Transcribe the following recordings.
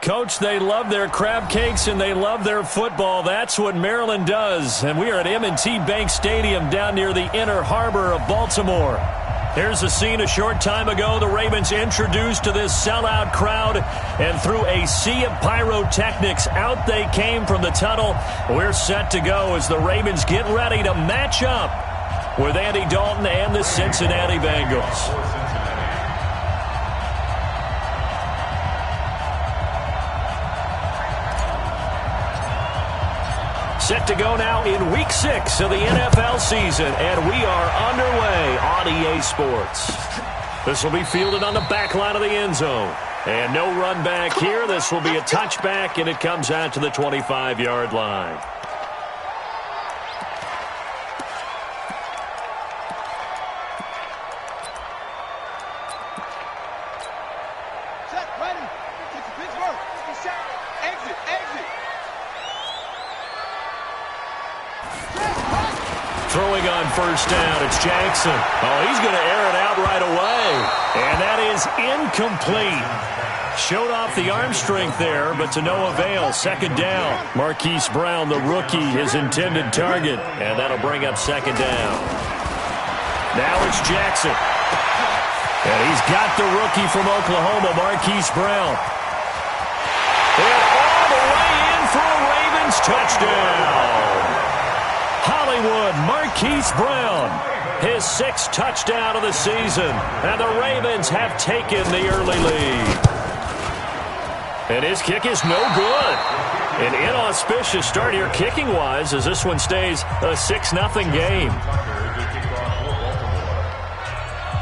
Coach, they love their crab cakes and they love their football. That's what Maryland does. And we are at M&T Bank Stadium down near the Inner Harbor of Baltimore. Here's a scene a short time ago. The Ravens introduced to this sellout crowd, and through a sea of pyrotechnics, out they came from the tunnel. We're set to go as the Ravens get ready to match up with Andy Dalton and the Cincinnati Bengals. Set to go now in Week 6 of the NFL season, and we are underway on EA Sports. This will be fielded on the back line of the end zone. And no run back here. This will be a touchback, and it comes out to the 25-yard line. Throwing on first down, it's Jackson. Oh, he's going to air it out right away. And that is incomplete. Showed off the arm strength there, but to no avail. Second down. Marquise Brown, the rookie, his intended target. And that'll bring up second down. Now it's Jackson. And he's got the rookie from Oklahoma, Marquise Brown. And all the way in for a Ravens touchdown. Hollywood, Marquise Brown, his 6th touchdown of the season, and the Ravens have taken the early lead. And his kick is no good. An inauspicious start here kicking-wise as this one stays a 6-0 game.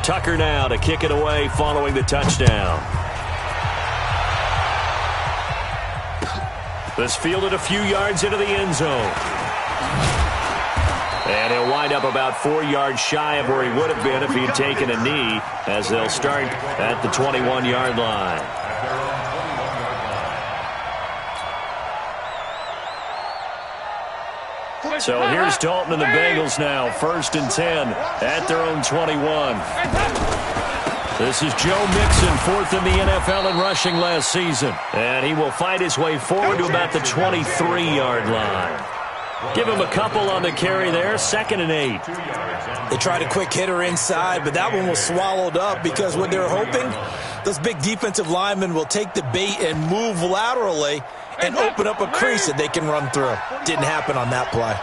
Tucker now to kick it away following the touchdown. This fielded a few yards into the end zone. And he'll wind up about 4 yards shy of where he would have been if he had taken a knee, as they'll start at the 21-yard line. So here's Dalton and the Bengals now, 1st and 10 at their own 21. This is Joe Mixon, 4th in the NFL in rushing last season. And he will fight his way forward to about the 23-yard line. Give him a couple on the carry there, 2nd and 8. They tried a quick hitter inside, but that one was swallowed up because what they're hoping, those big defensive linemen will take the bait and move laterally and open up a crease that they can run through. Didn't happen on that play.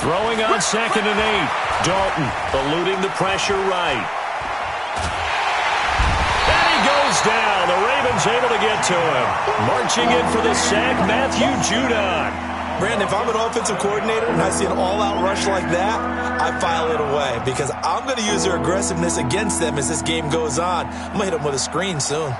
Throwing on 2nd and 8. Dalton eluding the pressure right. Down. The Ravens able to get to him. Marching in for the sack, Matthew Judon. Brandon, if I'm an offensive coordinator and I see an all-out rush like that, I file it away because I'm going to use their aggressiveness against them as this game goes on. I'm going to hit them with a screen soon.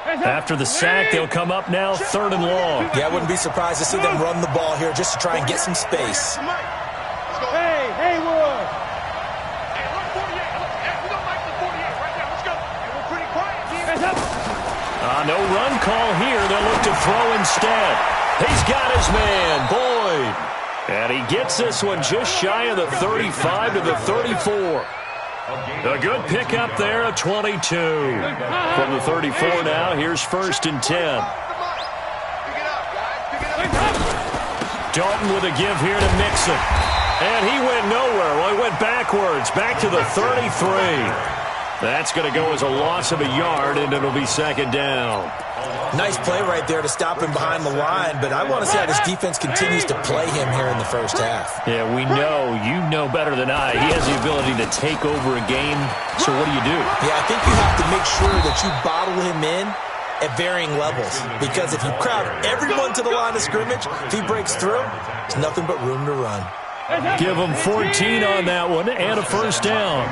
After the sack, they'll come up now 3rd and long. Yeah, I wouldn't be surprised to see them run the ball here just to try and get some space. Hey, Haywood! No run call here. They'll look to throw instead. He's got his man, Boyd. And he gets this one just shy of the 35 to the 34. A good pickup there, a 22. From the 34 now, here's 1st and 10. Dalton with a give here to Mixon. And he went nowhere. Well, he went backwards, back to the 33. That's going to go as a loss of a yard, and it'll be 2nd down. Nice play right there to stop him behind the line, but I want to see how this defense continues to play him here in the first half. Yeah, we know. You know better than I. He has the ability to take over a game, so what do? Yeah, I think you have to make sure that you bottle him in at varying levels, because if you crowd everyone to the line of scrimmage, if he breaks through, there's nothing but room to run. Give him 14 on that one and a first down.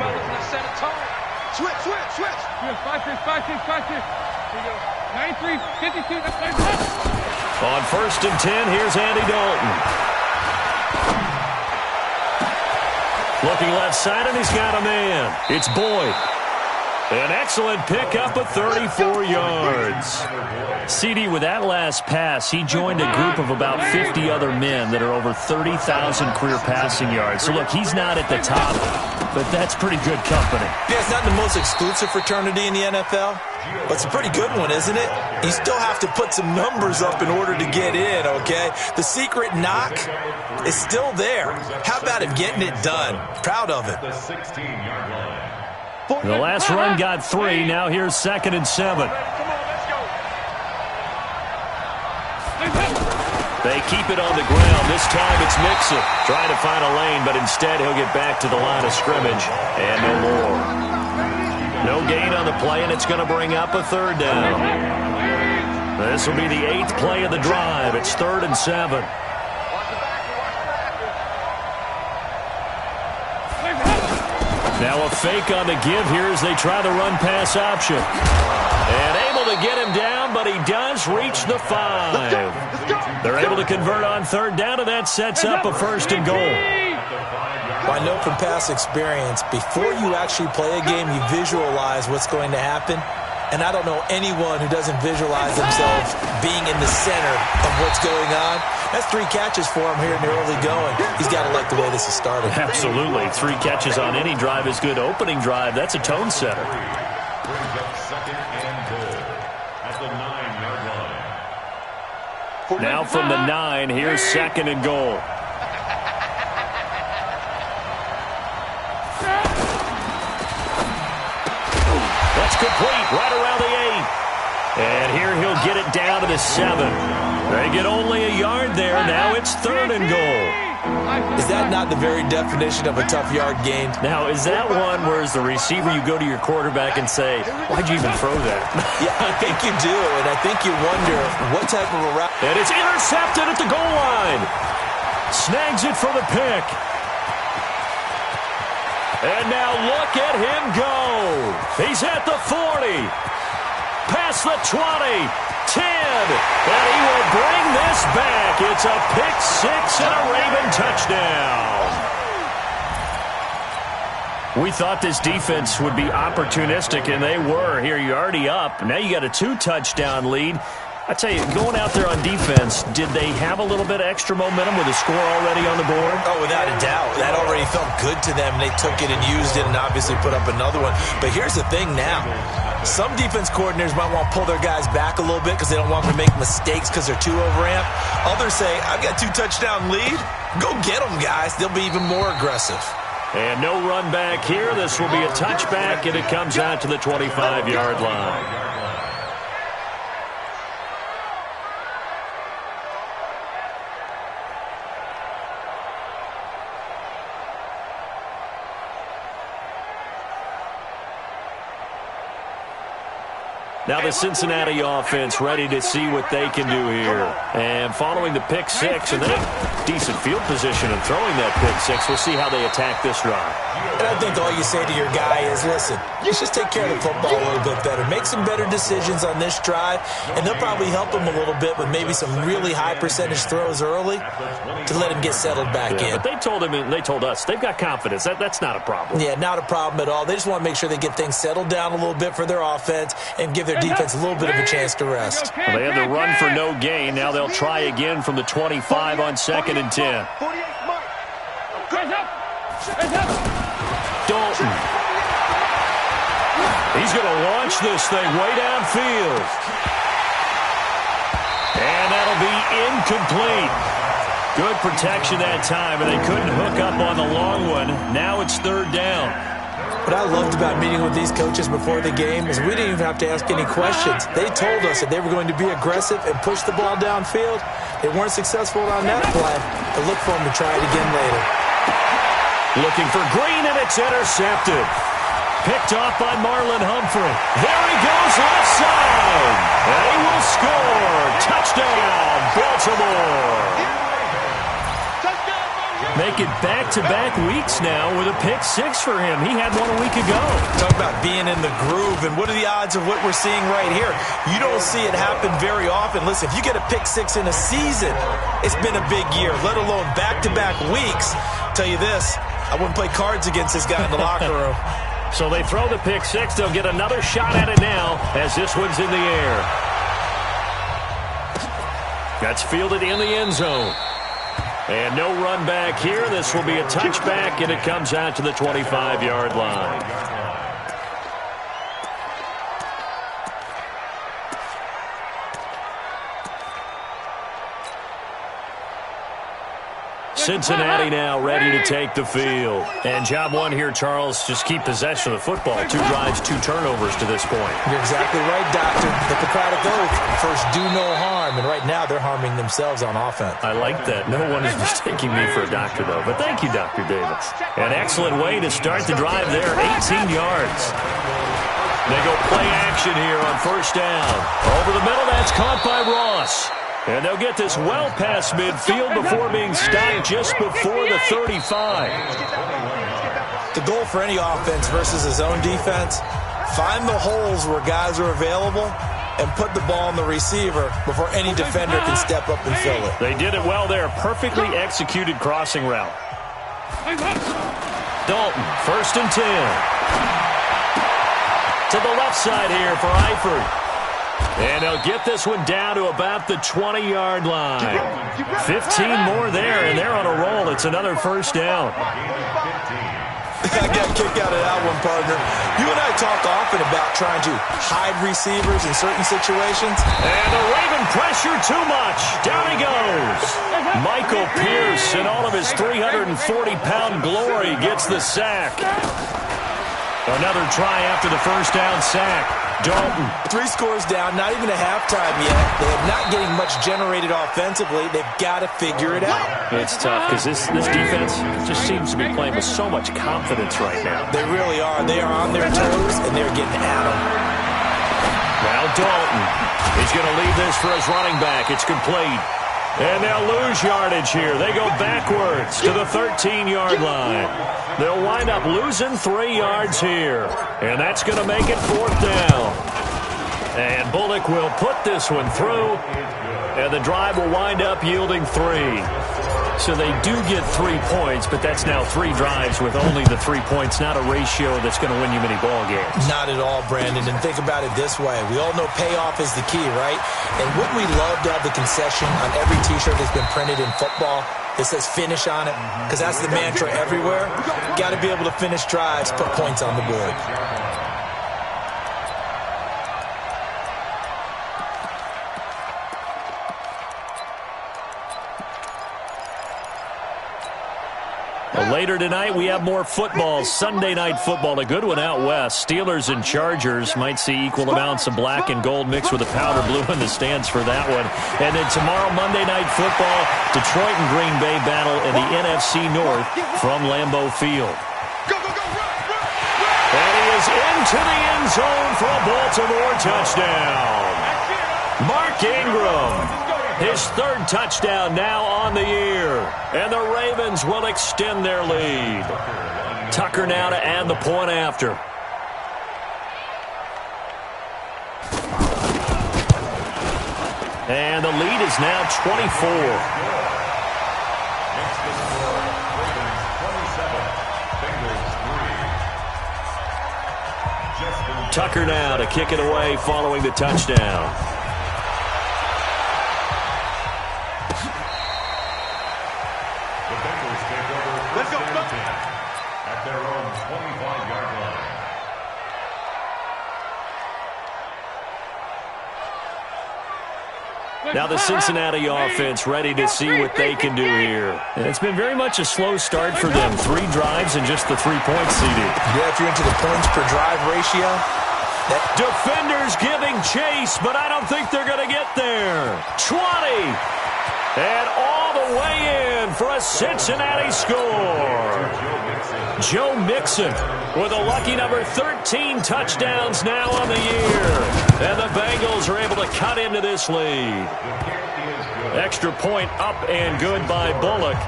Switch. 5-6. Here you go. 93, 52, that's 97. On 1st and 10, here's Andy Dalton. Looking left side, and he's got a man. It's Boyd. An excellent pickup of 34 yards. CD, with that last pass, he joined a group of about 50 other men that are over 30,000 career passing yards. So, look, he's not at the top, but that's pretty good company. Yeah, it's not the most exclusive fraternity in the NFL, but it's a pretty good one, isn't it? You still have to put some numbers up in order to get in, okay? The secret knock is still there. How about him getting it done? Proud of it. The last run got 3. Now here's 2nd and 7. They keep it on the ground. This time it's Mixon trying to find a lane, but instead he'll get back to the line of scrimmage and no more. No gain on the play, and it's going to bring up a 3rd down. This will be the 8th play of the drive. It's 3rd and 7. Now a fake on the give here as they try the run-pass option. And able to get him down, but he does reach the 5. They're able to convert on 3rd down, and that sets up a 1st and goal. Well, I know from past experience, before you actually play a game, you visualize what's going to happen. And I don't know anyone who doesn't visualize themselves being in the center of what's going on. That's 3 catches for him here in the early going. He's got to like the way this is started. Absolutely. 3 catches on any drive is good. Opening drive, that's a tone setter. Now from the 9, here's 2nd and goal. That's complete right around the 8. And here he'll get it down to the 7. They get only a yard there. Now it's 3rd and goal. Is that not the very definition of a tough yard gain? Now, is that one where as the receiver you go to your quarterback and say, why'd you even throw that? Yeah, I think you do, and I think you wonder what type of a route. And it's intercepted at the goal line. Snags it for the pick. And now look at him go. He's at the 40. Past the 20. 10. And he will bring this back. It's a pick 6 and a Raven touchdown. We thought this defense would be opportunistic, and they were. Here, you're already up. Now you got a 2-touchdown lead. I tell you, going out there on defense, did they have a little bit of extra momentum with a score already on the board? Oh, without a doubt. That already felt good to them. They took it and used it and obviously put up another one. But here's the thing now. Some defense coordinators might want to pull their guys back a little bit because they don't want them to make mistakes because they're too overamped. Others say, I've got 2-touchdown lead. Go get them, guys. They'll be even more aggressive. And no run back here. This will be a touchback, and it comes out to the 25-yard line. Now the Cincinnati offense ready to see what they can do here. And following the pick 6 and then a decent field position and throwing that pick 6, we'll see how they attack this drive. And I think all you say to your guy is, listen, let's just take care of the football a little bit better. Make some better decisions on this drive, and they'll probably help him a little bit with maybe some really high percentage throws early to let him get settled back in. But they told him and they told us they've got confidence. That's not a problem. Yeah, not a problem at all. They just want to make sure they get things settled down a little bit for their offense and give their defense a little bit of a chance to rest. Well, they had the run for no gain. Now they'll try again from the 25 on 2nd and 10. Dalton. He's going to launch this thing way downfield. And that'll be incomplete. Good protection that time, and they couldn't hook up on the long one. Now it's 3rd down. What I loved about meeting with these coaches before the game is we didn't even have to ask any questions. They told us that they were going to be aggressive and push the ball downfield. They weren't successful on that play, but look for them to try it again later. Looking for Green, and it's intercepted. Picked off by Marlon Humphrey. There he goes left side. And he will score. Touchdown, Baltimore. Make it back-to-back weeks now with a pick 6 for him. He had one a week ago. Talk about being in the groove, and what are the odds of what we're seeing right here? You don't see it happen very often. Listen, if you get a pick 6 in a season, it's been a big year, let alone back-to-back weeks. I'll tell you this, I wouldn't play cards against this guy in the locker room. So they throw the pick six. They'll get another shot at it now as this one's in the air. That's fielded in the end zone. And no run back here. This will be a touchback, and it comes out to the 25-yard line. Cincinnati now ready to take the field. And job one here, Charles, just keep possession of the football. 2 drives, 2 turnovers to this point. You're exactly right, Doctor. Hippocratic oath. First, do no harm. And right now, they're harming themselves on offense. I like that. No one is mistaking me for a doctor, though. But thank you, Dr. Davis. An excellent way to start the drive there. 18 yards. They go play action here on first down. Over the middle, that's caught by Ross. And they'll get this well past midfield before being stopped just before the 35. The goal for any offense versus his own defense, find the holes where guys are available and put the ball on the receiver before any defender can step up and fill it. They did it well there. Perfectly executed crossing route. Dalton, 1st and 10. To the left side here for Eifert. And they'll get this one down to about the 20-yard line. 15 more there, and they're on a roll. It's another first down. I got a kick out of that one, partner. You and I talk often about trying to hide receivers in certain situations. And the Raven pressure too much. Down he goes. Michael Pierce, in all of his 340-pound glory, gets the sack. Another try after the first down sack. Dalton. 3 scores down, not even a halftime yet. They're not getting much generated offensively. They've got to figure it out. It's tough because this defense just seems to be playing with so much confidence right now. They really are. They are on their toes, and they're getting at them. Now Dalton. He's going to leave this for his running back. It's complete. And they'll lose yardage here. They go backwards to the 13-yard line. They'll wind up losing 3 yards here. And that's going to make it 4th down. And Bullock will put this one through. And the drive will wind up yielding 3. So they do get 3 points, but that's now 3 drives with only the 3 points, not a ratio that's going to win you many ball games. Not at all, Brandon. And think about it this way. We all know payoff is the key, right? And wouldn't we love to have the concession on every T-shirt that's been printed in football that says finish on it? Because that's the mantra everywhere. Got to be able to finish drives, put points on the board. Later tonight, we have more football. Sunday night football, a good one out west. Steelers and Chargers might see equal amounts of black and gold mixed with a powder blue in the stands for that one. And then tomorrow, Monday night football, Detroit and Green Bay battle in the NFC North from Lambeau Field. And he is into the end zone for a Baltimore touchdown. Mark Ingram. His 3rd touchdown now on the year. And the Ravens will extend their lead. Tucker now to add the point after. And the lead is now 24. Tucker now to kick it away following the touchdown. At their own 25-yard line. Now the Cincinnati offense ready to see what they can do here. And it's been very much a slow start for them. 3 drives and just the 3 points seeded. Yeah, if you're into the points per drive ratio. Defenders giving chase, but I don't think they're going to get there. 20. And all the way in for a Cincinnati score. Joe Mixon with a lucky number 13 touchdowns now on the year. And the Bengals are able to cut into this lead. Extra point up and good by Bullock.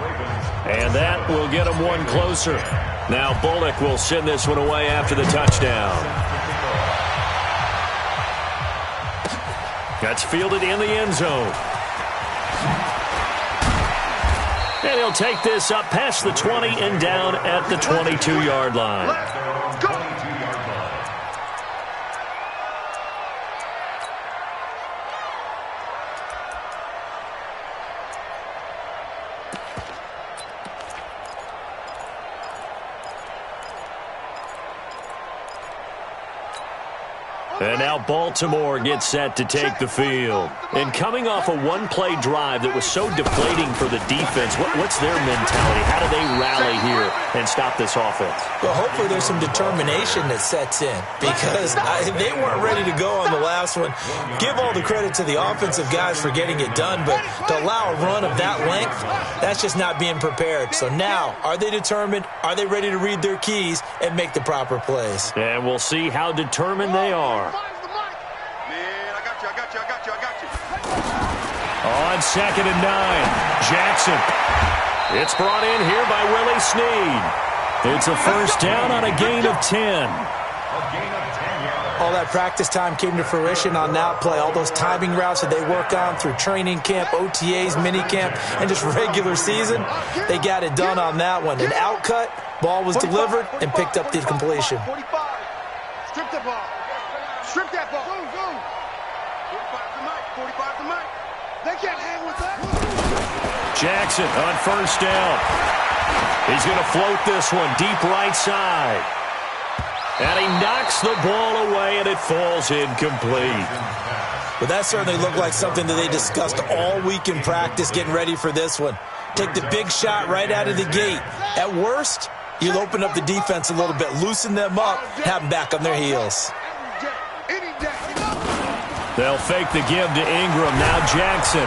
And that will get him one closer. Now Bullock will send this one away after the touchdown. That's fielded in the end zone. And he'll take this up past the 20 and down at the 22-yard line. And now Baltimore gets set to take the field. And coming off a one-play drive that was so deflating for the defense, what's their mentality? How do they rally here and stop this offense? Well, hopefully there's some determination that sets in because they weren't ready to go on the last one. Give all the credit to the offensive guys for getting it done, but to allow a run of that length, that's just not being prepared. So now, are they determined? Are they ready to read their keys and make the proper plays? And we'll see how determined they are. On 2nd and 9, Jackson. It's brought in here by Willie Snead. It's a first down on a gain of 10. All that practice time came to fruition on that play. All those timing routes that they work on through training camp, OTAs, minicamp, and just regular season, they got it done on that one. An outcut, ball was delivered, and picked up the completion. 45. Strip the ball. Strip that ball. Go, go. 45 to Mike. 45 to Mike. They can't hang with that. Jackson on first down. He's going to float this one deep right side. And he knocks the ball away, and it falls incomplete. Well, that certainly looked like something that they discussed all week in practice getting ready for this one. Take the big shot right out of the gate. At worst, you'll open up the defense a little bit, loosen them up, have them back on their heels. They'll fake the give to Ingram. Now Jackson.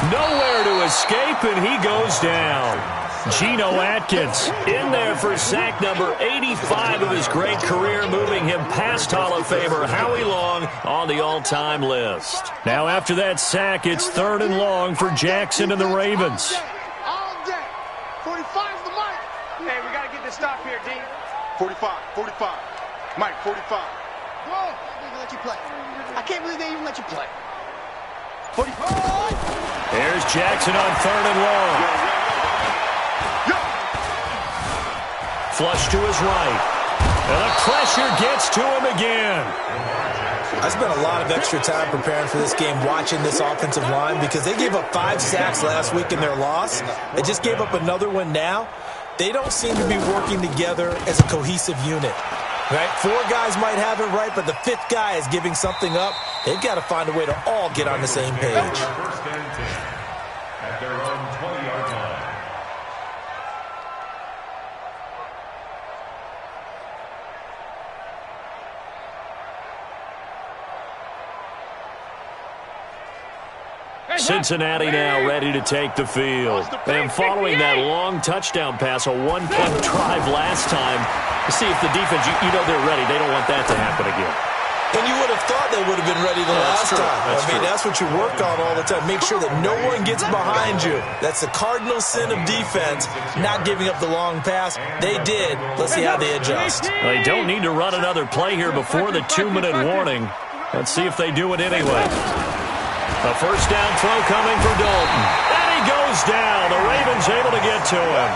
Nowhere to escape, and he goes down. Geno Atkins in there for sack number 85 of his great career, moving him past Hall of Famer Howie Long on the all-time list. Now after that sack, it's 3rd and long for Jackson and the Ravens. All day. 45's the Mike. Hey, we got to get this stop here, D. 45, 45. Mike, 45. Whoa. I can't believe they let you play. I can't believe they even let you play. 45. Here's Jackson on 3rd and long. Flush to his right. And the pressure gets to him again. I spent a lot of extra time preparing for this game watching this offensive line because they gave up 5 sacks last week in their loss. They just gave up another one now. They don't seem to be working together as a cohesive unit. Right? 4 guys might have it right, but the 5th guy is giving something up. They've got to find a way to all get on the same page. First and 10 at their own 20-yard line. Cincinnati now ready to take the field. And following that long touchdown pass, a 1-point drive last time, to see if the defense, you know they're ready. They don't want that to happen again. And you would have thought they would have been ready the last time. That's what you work on all the time. Make sure that no one gets behind you. That's the cardinal sin of defense, not giving up the long pass. They did. Let's see how they adjust. They don't need to run another play here before the 2-minute warning. Let's see if they do it anyway. A first down throw coming for Dalton. And he goes down. The Ravens able to get to him.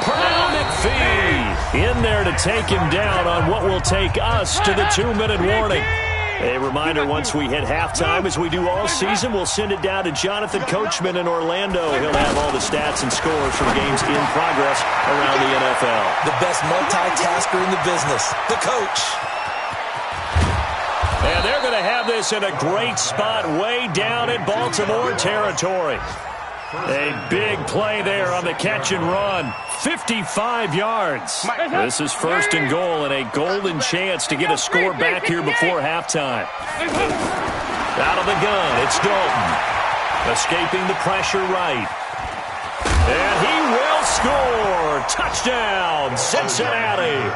Pernell McPhee in there to take him down on what will take us to the 2-minute warning. A reminder, once we hit halftime, as we do all season, we'll send it down to Jonathan Coachman in Orlando. He'll have all the stats and scores from games in progress around the NFL. The best multitasker in the business, the coach. And they're going to have this in a great spot way down in Baltimore territory. A big play there on the catch and run. 55 yards. This is 1st and goal and a golden chance to get a score back here before halftime. Out of the gun, it's Dalton. Escaping the pressure right. And he will score. Touchdown, Cincinnati.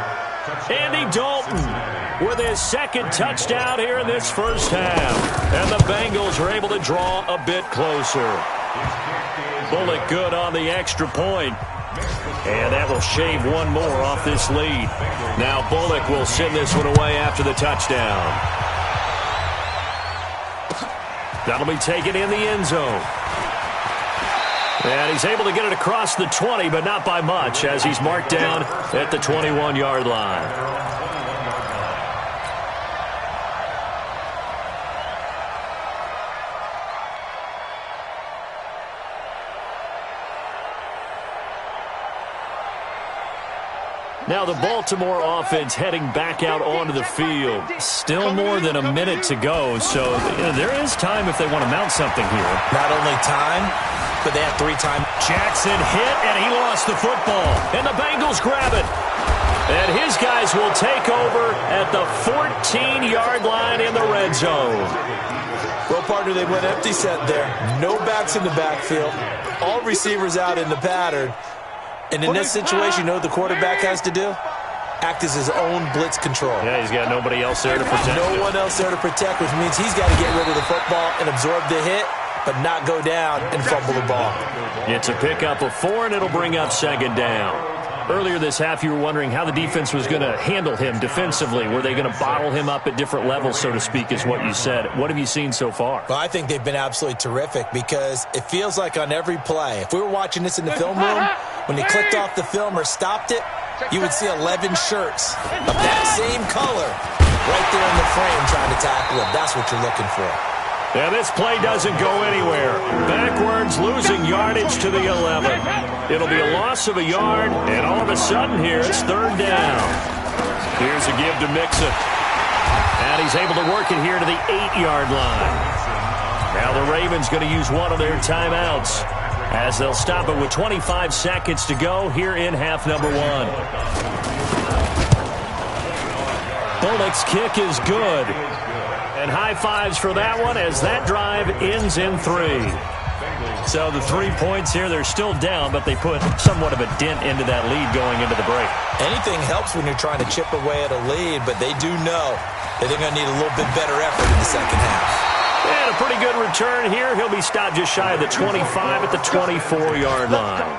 Andy Dalton with his 2nd touchdown here in this first half. And the Bengals are able to draw a bit closer. Bullock good on the extra point. And that will shave one more off this lead. Now Bullock will send this one away after the touchdown. That'll be taken in the end zone. And he's able to get it across the 20, but not by much, as he's marked down at the 21-yard line. Now the Baltimore offense heading back out onto the field. Still more than a minute to go, so there is time if they want to mount something here. Not only time, but they have 3 times. Jackson hit, and he lost the football. And the Bengals grab it. And his guys will take over at the 14-yard line in the red zone. Well, partner, they went empty set there. No backs in the backfield. All receivers out in the pattern. And in this situation, you know what the quarterback has to do? Act as his own blitz control. Yeah, he's got nobody else there to protect. No one else there to protect, which means he's got to get rid of the football and absorb the hit, but not go down and fumble the ball. It's a pickup of 4, and it'll bring up 2nd down. Earlier this half, you were wondering how the defense was going to handle him defensively. Were they going to bottle him up at different levels, so to speak, is what you said. What have you seen so far? Well, I think they've been absolutely terrific because it feels like on every play, if we were watching this in the film room, when they clicked off the film or stopped it, you would see 11 shirts of that same color right there in the frame trying to tackle him. That's what you're looking for. Yeah, this play doesn't go anywhere. Backwards, losing yardage to the 11. It'll be a loss of a yard, and all of a sudden here, it's 3rd down. Here's a give to Mixon. And he's able to work it here to the 8-yard line. Now the Ravens going to use one of their timeouts as they'll stop it with 25 seconds to go here in half number 1. Bullock's kick is good. And high fives for that one as that drive ends in 3. So the 3 points here, they're still down, but they put somewhat of a dent into that lead going into the break. Anything helps when you're trying to chip away at a lead, but they do know that they're going to need a little bit better effort in the second half. And a pretty good return here. He'll be stopped just shy of the 25 at the 24-yard line.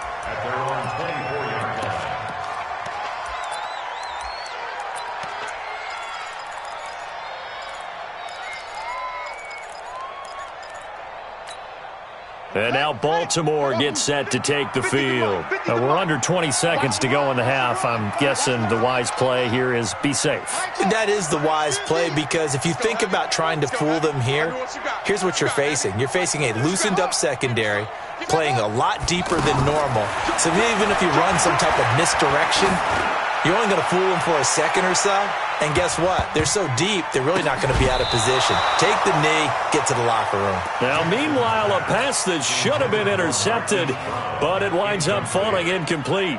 And now Baltimore gets set to take the field. We're under 20 seconds to go in the half. I'm guessing the wise play here is be safe. That is the wise play because if you think about trying to fool them here, here's what you're facing. You're facing a loosened up secondary, playing a lot deeper than normal. So even if you run some type of misdirection, you're only going to fool them for a second or so. And guess what? They're so deep, they're really not going to be out of position. Take the knee, get to the locker room. Now, meanwhile, a pass that should have been intercepted, but it winds up falling incomplete.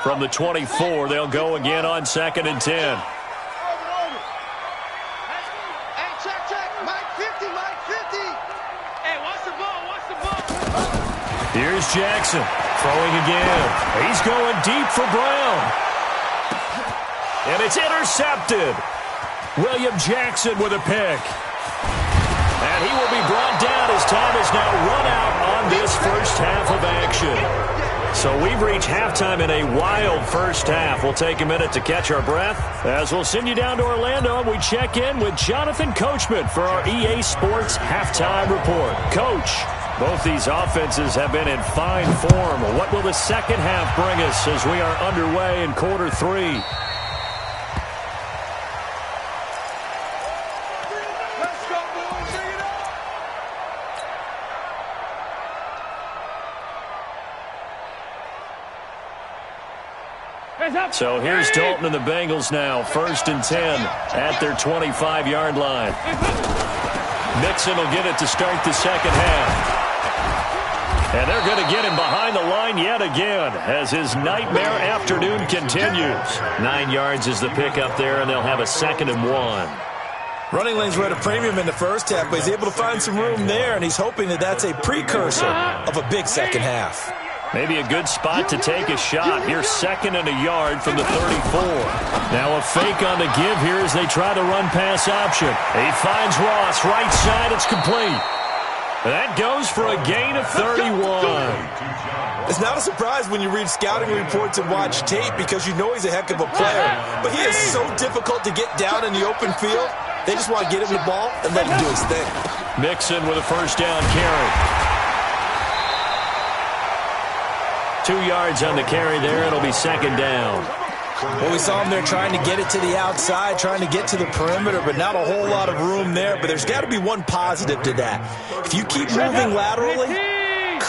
From the 24, they'll go again on 2nd and 10. Hey, check. Mike 50. Hey, watch the ball. Here's Jackson throwing again. He's going deep for Brown. And it's intercepted. William Jackson with a pick. And he will be brought down as time is now run out on this first half of action. So we've reached halftime in a wild first half. We'll take a minute to catch our breath as we'll send you down to Orlando and we check in with Jonathan Coachman for our EA Sports Halftime Report. Coach, both these offenses have been in fine form. What will the second half bring us as we are underway in quarter 3? So here's Dalton and the Bengals now, 1st and 10 at their 25-yard line. Mixon will get it to start the second half. And they're going to get him behind the line yet again as his nightmare afternoon continues. 9 yards is the pickup there, and they'll have a 2nd and 1. Running lanes were at a premium in the first half, but he's able to find some room there, and he's hoping that that's a precursor of a big second half. Maybe a good spot to take a shot. Here's 2nd and a yard from the 34. Now a fake on the give here as they try the run pass option. He finds Ross, right side, it's complete. That goes for a gain of 31. It's not a surprise when you read scouting reports and watch tape because you know he's a heck of a player. But he is so difficult to get down in the open field. They just want to get him the ball and let him do his thing. Mixon with a first down carry. 2 yards on the carry there. It'll be 2nd down. Well, we saw him there trying to get it to the outside, trying to get to the perimeter, but not a whole lot of room there. But there's got to be one positive to that. If you keep moving laterally,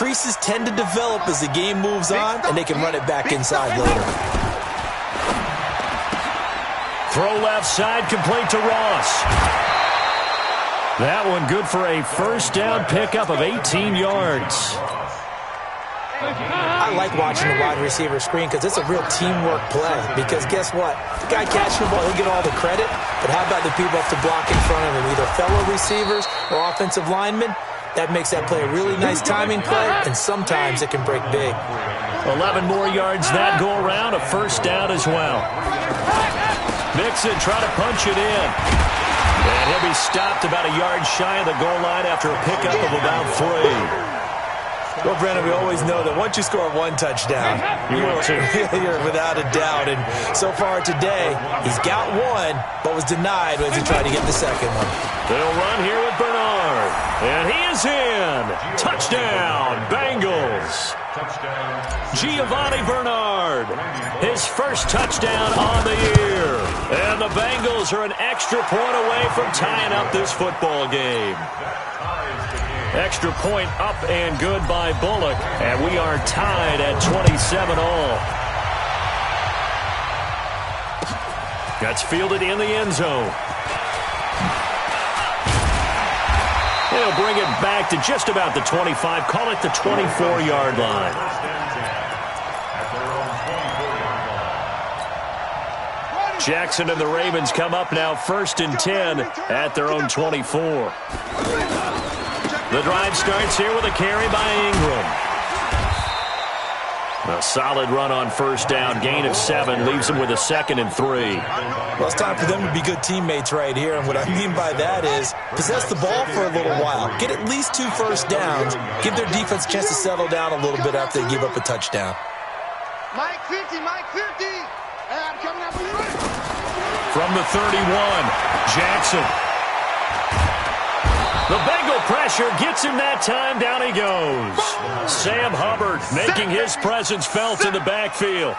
creases tend to develop as the game moves on, and they can run it back inside later. Throw left side, complete to Ross. That one good for a first down pickup of 18 yards. I like watching the wide receiver screen because it's a real teamwork play. Because guess what? The guy catching the ball, he'll get all the credit. But how about the people have to block in front of him, either fellow receivers or offensive linemen? That makes that play a really nice timing play, and sometimes it can break big. 11 more yards that go around, a first down as well. Mixon trying to punch it in. And he'll be stopped about a yard shy of the goal line after a pickup of about 3. Well, Brandon, we always know that once you score one touchdown, you're without a doubt. And so far today, he's got one, but was denied as he tried to get the second one. They'll run here with Bernard. And he is in. Touchdown, Bengals. Giovanni Bernard, his first touchdown on the year. And the Bengals are an extra point away from tying up this football game. Extra point up and good by Bullock. And we are tied at 27 all. That's fielded in the end zone. They'll bring it back to just about the 25. Call it the 24-yard line. Jackson and the Ravens come up now 1st and 10 at their own 24. The drive starts here with a carry by Ingram. A solid run on first down. Gain of 7 leaves them with a 2nd and 3. Well, it's time for them to be good teammates right here. And what I mean by that is possess the ball for a little while. Get at least 2 first downs. Give their defense a chance to settle down a little bit after they give up a touchdown. Mike 50, Mike 50. Hey, I'm coming out for you. From the 31, Jackson. The Bengal pressure gets him that time. Down he goes. Sam Hubbard making his presence felt in the backfield.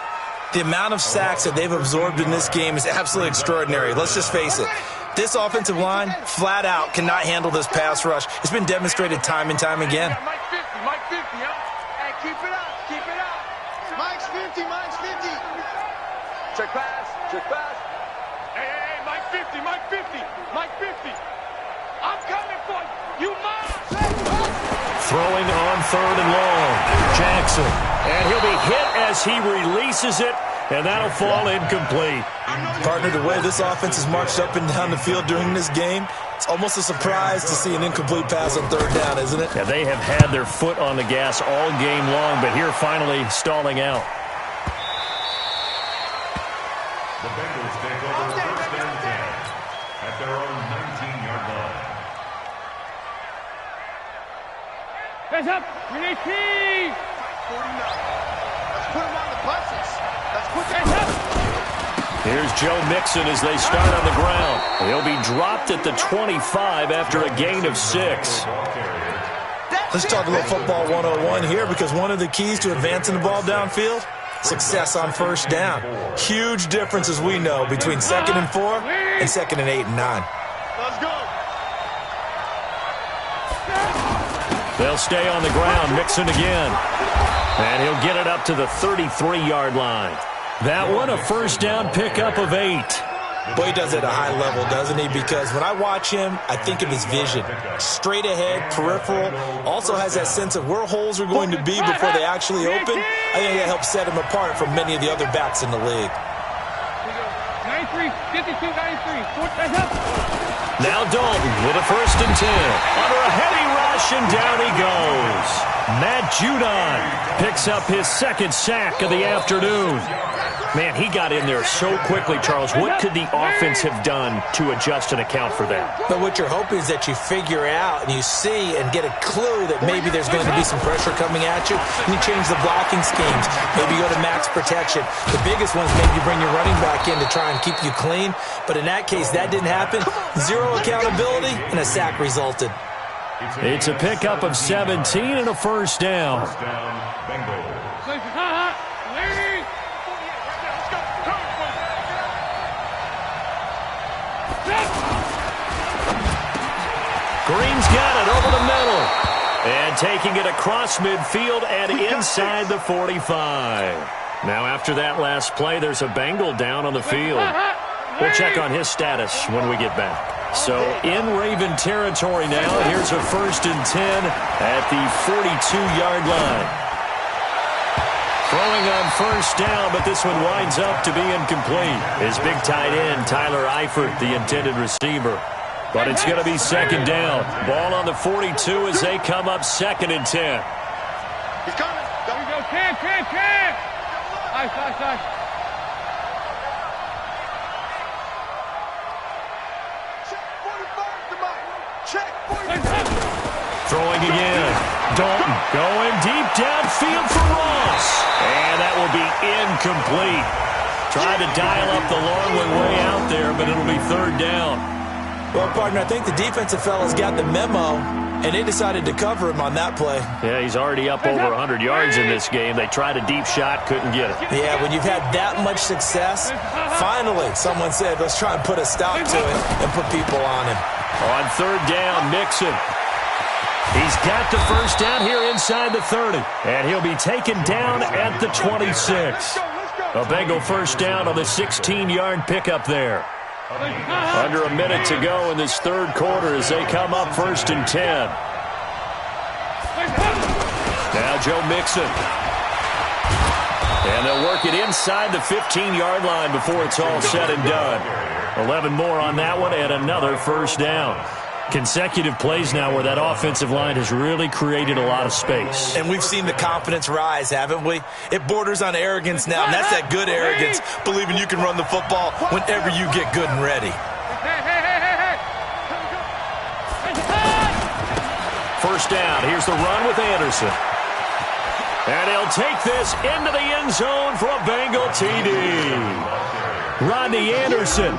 The amount of sacks that they've absorbed in this game is absolutely extraordinary. Let's just face it. This offensive line, flat out, cannot handle this pass rush. It's been demonstrated time and time again. Mike 50, Mike 50, huh? Hey, keep it up, keep it up. Mike's 50, Mike's 50. Check pass, check pass. Hey, hey, hey, Mike 50, Mike 50, Mike 50. I'm coming for you. You must. Throwing on 3rd and long. Jackson. And he'll be hit as he releases it, and that'll fall incomplete. Partner, the way this offense has marched up and down the field during this game, it's almost a surprise to see an incomplete pass on 3rd down, isn't it? Yeah, they have had their foot on the gas all game long, but here finally stalling out. The Bengals take over 1st and 10 at their own 19-yard line. Hands up! Unity! 49. Let's put him on the buses. Let's put them up. Here's Joe Mixon as they start on the ground. He'll be dropped at the 25 after a gain of 6. Let's talk a little football 101 here, because one of the keys to advancing the ball downfield, success on first down. Huge difference, as we know, between 2nd and 4 and 2nd and 8 and 9. Let's go. They'll stay on the ground. Mixon again. And he'll get it up to the 33-yard line. That one, a first down pickup of 8. Boy, he does it at a high level, doesn't he? Because when I watch him, I think of his vision. Straight ahead, peripheral. Also has that sense of where holes are going to be before they actually open. I think that helps set him apart from many of the other backs in the league. 93, 52, 93. Now Dalton with a 1st and 10. Under a heavy rush, and down he goes. Matt Judon picks up his 2nd sack of the afternoon. Man, he got in there so quickly, Charles. What could the offense have done to adjust and account for that? But what you're hoping is that you figure out and you see and get a clue that maybe there's going to be some pressure coming at you, and you change the blocking schemes. Maybe you go to max protection. The biggest one is maybe you bring your running back in to try and keep you clean. But in that case, that didn't happen. 0 accountability, and a sack resulted. It's a pickup of 17 and a first down. First down, Bengals. Green's got it over the middle. And taking it across midfield and inside the 45. Now after that last play, there's a Bengal down on the field. We'll check on his status when we get back. So in Raven territory now, here's a 1st and 10 at the 42-yard line. Throwing on 1st down, but this one winds up to be incomplete. His big tight end, Tyler Eifert, the intended receiver. But it's going to be 2nd down. Ball on the 42 as they come up 2nd and 10. He's coming. There we go. Cam. Nice. Throwing again. Dalton going deep downfield for Ross. And that will be incomplete. Tried to dial up the long one way out there, but it'll be 3rd down. Well, partner, I think the defensive fellas got the memo, and they decided to cover him on that play. Yeah, he's already up over 100 yards in this game. They tried a deep shot, couldn't get it. Yeah, when you've had that much success, finally someone said, let's try and put a stop to it and put people on him. On 3rd down, Mixon. He's got the 1st down here inside the 30. And he'll be taken down at the 26. A Bengal 1st down on the 16-yard pickup there. Under a minute to go in this 3rd quarter as they come up 1st and 10. Now Joe Mixon. And they'll work it inside the 15-yard line before it's all said and done. 11 more on that one and another 1st down. Consecutive plays now where that offensive line has really created a lot of space. And we've seen the confidence rise, haven't we? It borders on arrogance now, and that's that good arrogance, believing you can run the football whenever you get good and ready. First down. Here's the run with Anderson. And he'll take this into the end zone for a Bengal TD. Rodney Anderson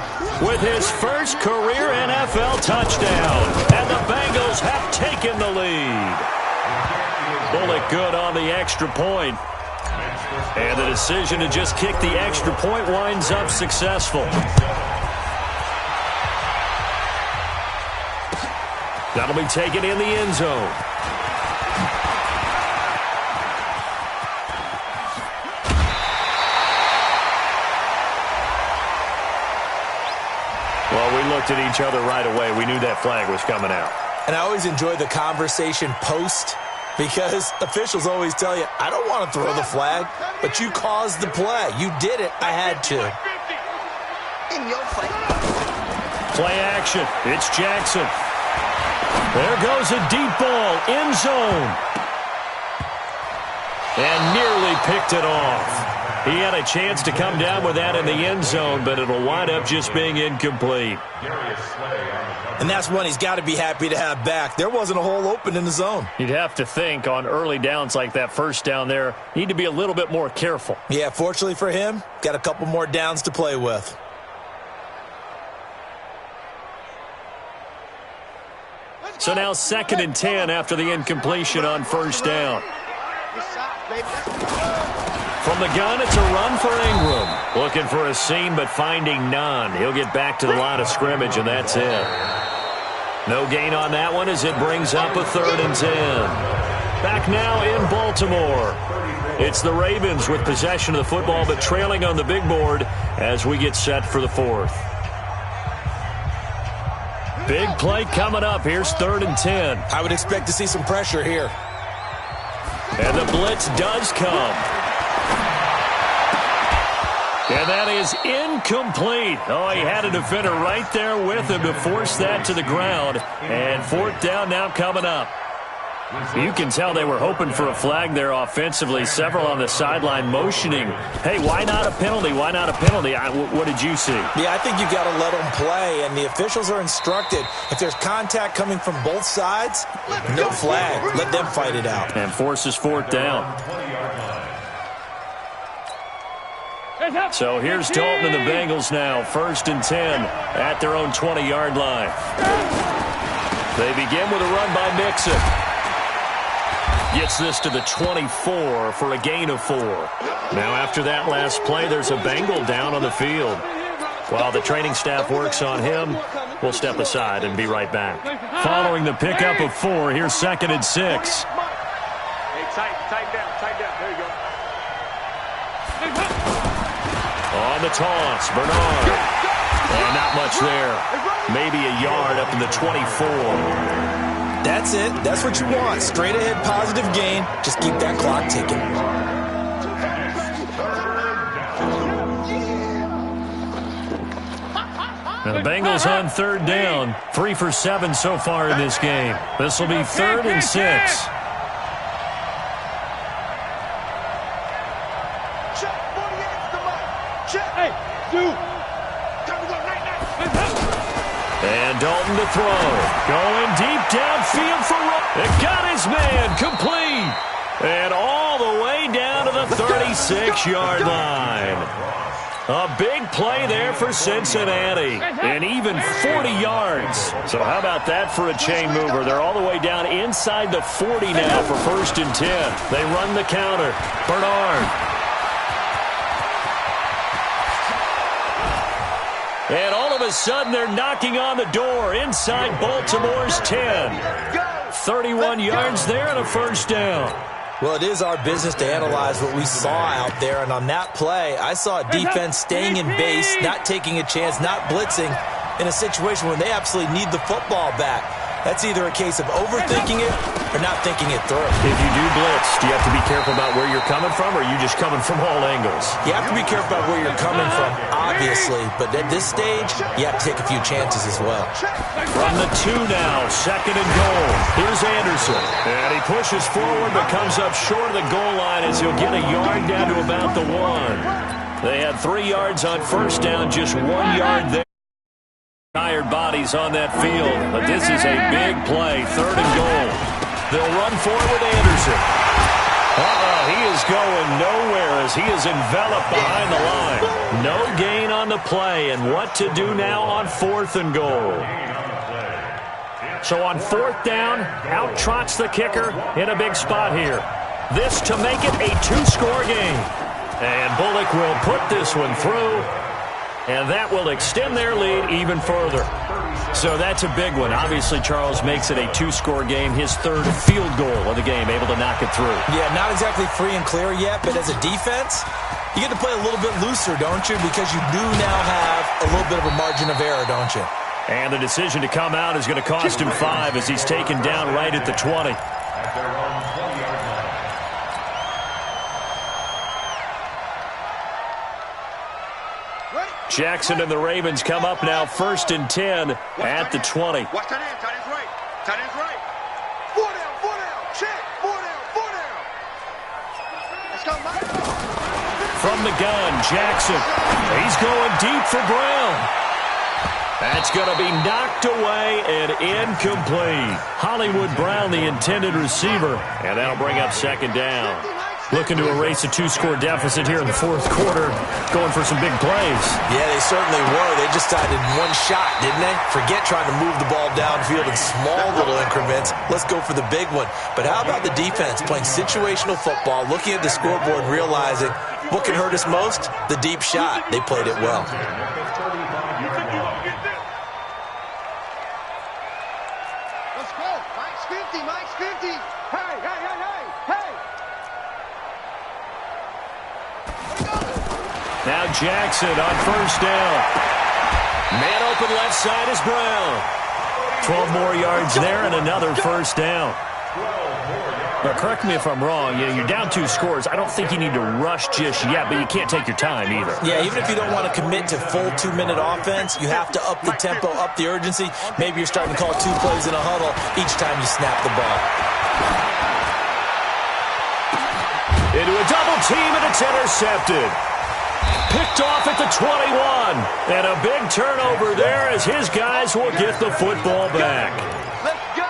with his first career NFL touchdown. And the Bengals have taken the lead. Bullock good on the extra point. And the decision to just kick the extra point winds up successful. That'll be taken in the end zone. Well, we looked at each other right away. We knew that flag was coming out. And I always enjoy the conversation post because officials always tell you, I don't want to throw the flag, but you caused the play. You did it. I had to. In your fight. Play action. It's Jackson. There goes a deep ball. End zone. And nearly picked it off. He had a chance to come down with that in the end zone, but it'll wind up just being incomplete. And that's one he's got to be happy to have back. There wasn't a hole open in the zone. You'd have to think on early downs like that 1st down there, need to be a little bit more careful. Yeah, fortunately for him, got a couple more downs to play with. So now 2nd and 10 after the incompletion on 1st down. From the gun, it's a run for Ingram. Looking for a seam, but finding none. He'll get back to the line of scrimmage, and that's it. No gain on that one as it brings up a 3rd and 10. Back now in Baltimore. It's the Ravens with possession of the football, but trailing on the big board as we get set for the 4th. Big play coming up. Here's 3rd and 10. I would expect to see some pressure here. And the blitz does come. And that is incomplete. Oh, he had a defender right there with him to force that to the ground. And 4th down now coming up. You can tell they were hoping for a flag there offensively. Several on the sideline motioning. Hey, why not a penalty? Why not a penalty? What did you see? Yeah, I think you got to let them play. And the officials are instructed, if there's contact coming from both sides, no flag. Let them fight it out. And forces 4th down. So here's Dalton and the Bengals now. 1st and 10 at their own 20-yard line. They begin with a run by Mixon. Gets this to the 24 for a gain of 4. Now after that last play, there's a Bengal down on the field. While the training staff works on him, we'll step aside and be right back. Following the pickup of 4, here's 2nd and 6. Hey, tighten down. There you go. On the toss, Bernard. And not much there. Maybe a yard up in the 24. That's it. That's what you want. Straight ahead positive gain. Just keep that clock ticking. Now the Bengals on 3rd down. 3 for 7 so far in this game. This will be 3rd and 6. And Dalton to throw. Going deep downfield for Rowe. It got his man complete. And all the way down to the 36-yard line. A big play there for Cincinnati. And even 40 yards. So how about that for a chain mover? They're all the way down inside the 40 now for 1st and 10. They run the counter. Bernard. And all of a sudden, they're knocking on the door inside Baltimore's 10. 31 yards there and a 1st down. Well, it is our business to analyze what we saw out there. And on that play, I saw a defense staying in base, not taking a chance, not blitzing in a situation where they absolutely need the football back. That's either a case of overthinking it or not thinking it through. If you do blitz, do you have to be careful about where you're coming from, or are you just coming from all angles? You have to be careful about where you're coming from, obviously. But at this stage, you have to take a few chances as well. From the 2 now, 2nd and goal. Here's Anderson. And he pushes forward but comes up short of the goal line as he'll get a yard down to about the 1. They had 3 yards on 1st down, just 1 yard there. Tired bodies on that field, but this is a big play, 3rd and goal. They'll run forward with Anderson. He is going nowhere as he is enveloped behind the line. No gain on the play, and what to do now on 4th and goal. So on 4th down, out trots the kicker in a big spot here. This to make it a 2-score game. And Bullock will put this one through. And that will extend their lead even further. So that's a big one. Obviously, Charles makes it a 2-score game. His 3rd field goal of the game, able to knock it through. Yeah, not exactly free and clear yet, but as a defense, you get to play a little bit looser, don't you? Because you do now have a little bit of a margin of error, don't you? And the decision to come out is going to cost him 5 as he's taken down right at the 20. Jackson and the Ravens come up now 1st and 10 at the 20. Watch tight end, tight end's right. Tight end's right. 4 down, check. 4 down. Let's go, Mike. From the gun, Jackson. He's going deep for Brown. That's going to be knocked away and incomplete. Hollywood Brown, the intended receiver, and that'll bring up 2nd down. Looking to erase a 2-score deficit here in the 4th quarter, going for some big plays. Yeah, they certainly were. They just decided one shot, didn't they? Forget trying to move the ball downfield in small little increments. Let's go for the big one. But how about the defense playing situational football, looking at the scoreboard, realizing what can hurt us most? The deep shot. They played it well. Let's go. Mike's 50. Mike's 50. Hey. Now Jackson on 1st down. Man open left side is Brown. 12 more yards there and another 1st down. Now, correct me if I'm wrong. You're down 2 scores. I don't think you need to rush just yet, but you can't take your time either. Yeah, even if you don't want to commit to full 2-minute offense, you have to up the tempo, up the urgency. Maybe you're starting to call 2 plays in a huddle each time you snap the ball. Into a double team, and it's intercepted. Picked off at the 21. And a big turnover there as his guys will get the football back. Let's go.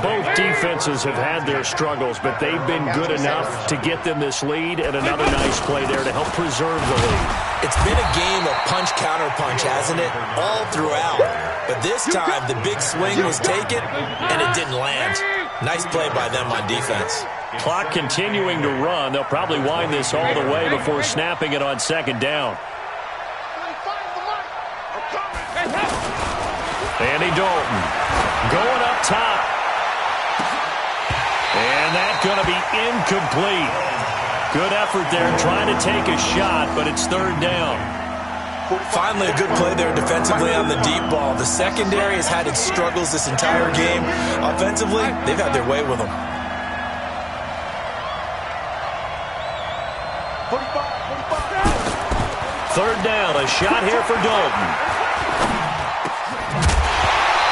Both defenses have had their struggles, but they've been good enough to get them this lead, and another nice play there to help preserve the lead. It's been a game of punch-counter-punch, hasn't it? All throughout. But this time, the big swing was taken, and it didn't land. Nice play by them on defense. Clock continuing to run. They'll probably wind this all the way before snapping it on 2nd down. 25 Andy Dalton going up top. And that's going to be incomplete. Good effort there trying to take a shot, but it's third down. Finally, a good play there defensively on the deep ball. The secondary has had its struggles this entire game. Offensively, they've had their way with them. 45. Third down, a shot here for Dalton.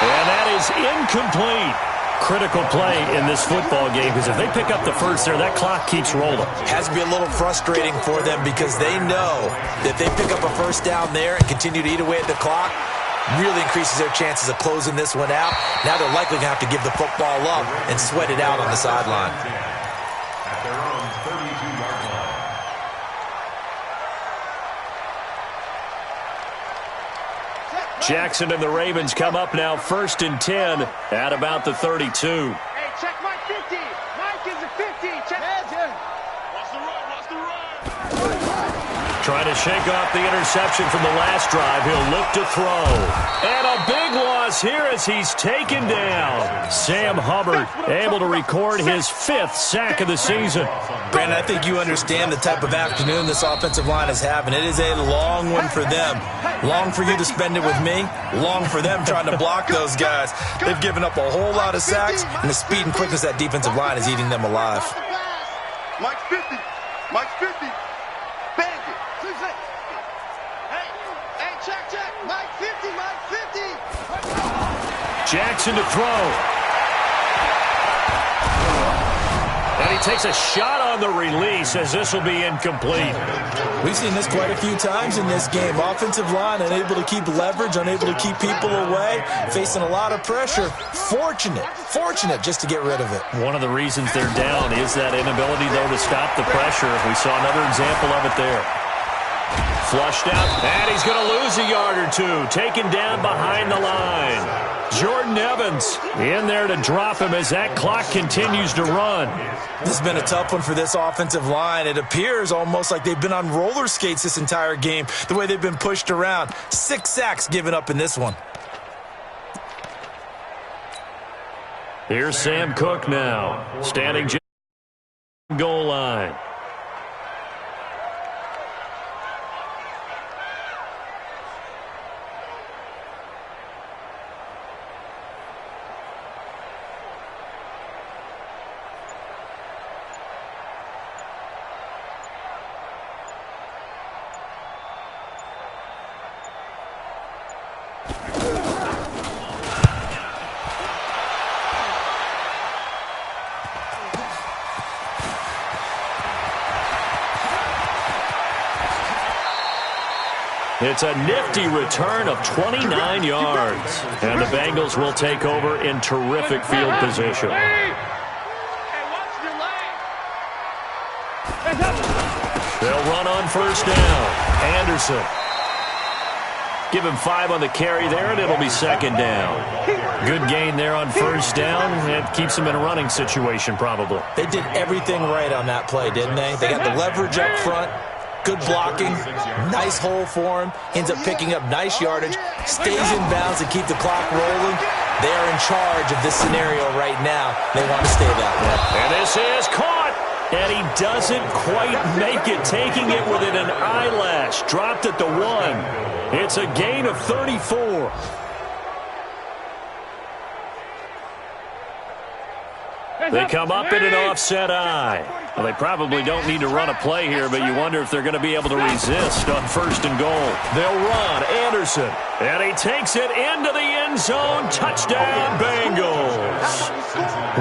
And that is incomplete. Critical play in this football game because if they pick up the first there, that clock keeps rolling. Has to be a little frustrating for them because they know that if they pick up a first down there and continue to eat away at the clock, really increases their chances of closing this one out. Now they're likely going to have to give the football up and sweat it out on the sideline. At their own 32-yard line. Jackson and the Ravens come up now 1st and 10 at about the 32. Hey, check Mike 50. Mike is a 50. Check. Watch the run. Watch the run. Trying to shake off the interception from the last drive. He'll look to throw. And a big loss here as he's taken down. Sam Hubbard able to record his 5th sack of the season. Brandon, I think you understand the type of afternoon this offensive line is having. It is a long one for them. Long for you to spend it with me. Long for them trying to block those guys. They've given up a whole lot of sacks, and the speed and quickness of that defensive line is eating them alive. Mike's 50. Mike's 50. Bang it. Hey, check. Mike 50. Mike 50. Jackson to throw. And he takes a shot on the release as this will be incomplete. We've seen this quite a few times in this game. Offensive line unable to keep leverage, unable to keep people away, facing a lot of pressure. Fortunate just to get rid of it. One of the reasons they're down is that inability, though, to stop the pressure. We saw another example of it there. Flushed out, and he's going to lose a yard or two. Taken down behind the line. Jordan Evans in there to drop him as that clock continues to run. This has been a tough one for this offensive line. It appears almost like they've been on roller skates this entire game, the way they've been pushed around. 6 sacks given up in this one. Here's Sam Cook now, standing goal line. It's a nifty return of 29 yards. And the Bengals will take over in terrific field position. They'll run on first down. Anderson. Give him 5 on the carry there, and it'll be second down. Good gain there on first down. It keeps him in a running situation, probably. They did everything right on that play, didn't they? They got the leverage up front. Good blocking, nice hole for him, ends up picking up nice yardage, stays in bounds to keep the clock rolling. They are in charge of this scenario right now. They want to stay that way. And this is caught, and he doesn't quite make it, taking it within an eyelash. Dropped at the 1. It's a gain of 34. They come up in an offset eye. Well, they probably don't need to run a play here, but you wonder if they're going to be able to resist on first and goal. They'll run. Anderson. And he takes it into the end zone. Touchdown, Bengals.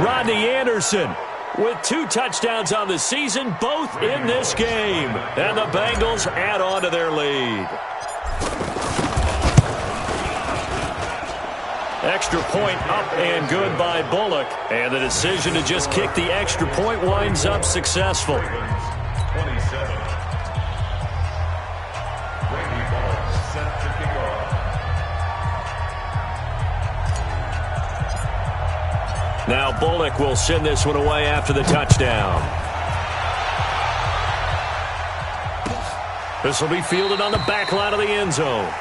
Rodney Anderson with 2 touchdowns on the season, both in this game. And the Bengals add on to their lead. Extra point up and good by Bullock. And the decision to just kick the extra point winds up successful. 27. Randy Ball set to kick off. Now Bullock will send this one away after the touchdown. This will be fielded on the back line of the end zone.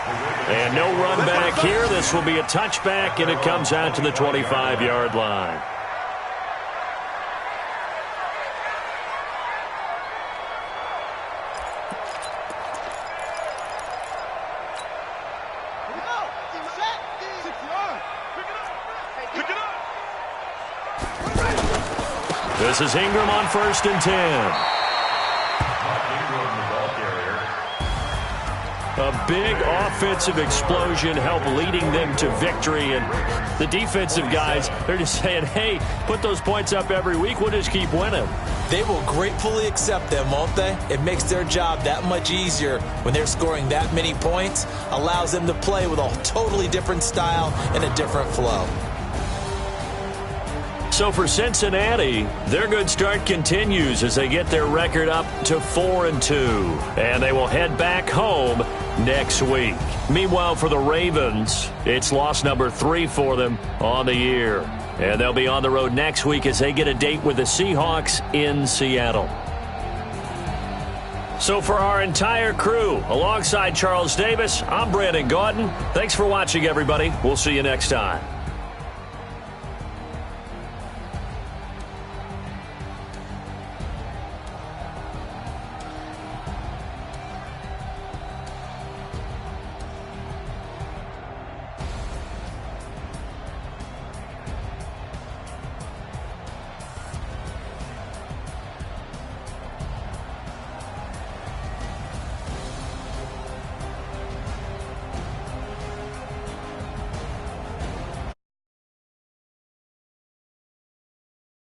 And no run back here. This will be a touchback, and it comes out to the 25-yard line. This is Ingram on 1st and 10. A big offensive explosion helped leading them to victory. And the defensive guys, they're just saying, hey, put those points up every week. We'll just keep winning. They will gratefully accept them, won't they? It makes their job that much easier when they're scoring that many points. Allows them to play with a totally different style and a different flow. So for Cincinnati, their good start continues as they get their record up to 4-2. And they will head back home next week. Meanwhile, for the Ravens, it's loss number 3 for them on the year. And they'll be on the road next week as they get a date with the Seahawks in Seattle. So for our entire crew, alongside Charles Davis, I'm Brandon Gaudin. Thanks for watching, everybody. We'll see you next time.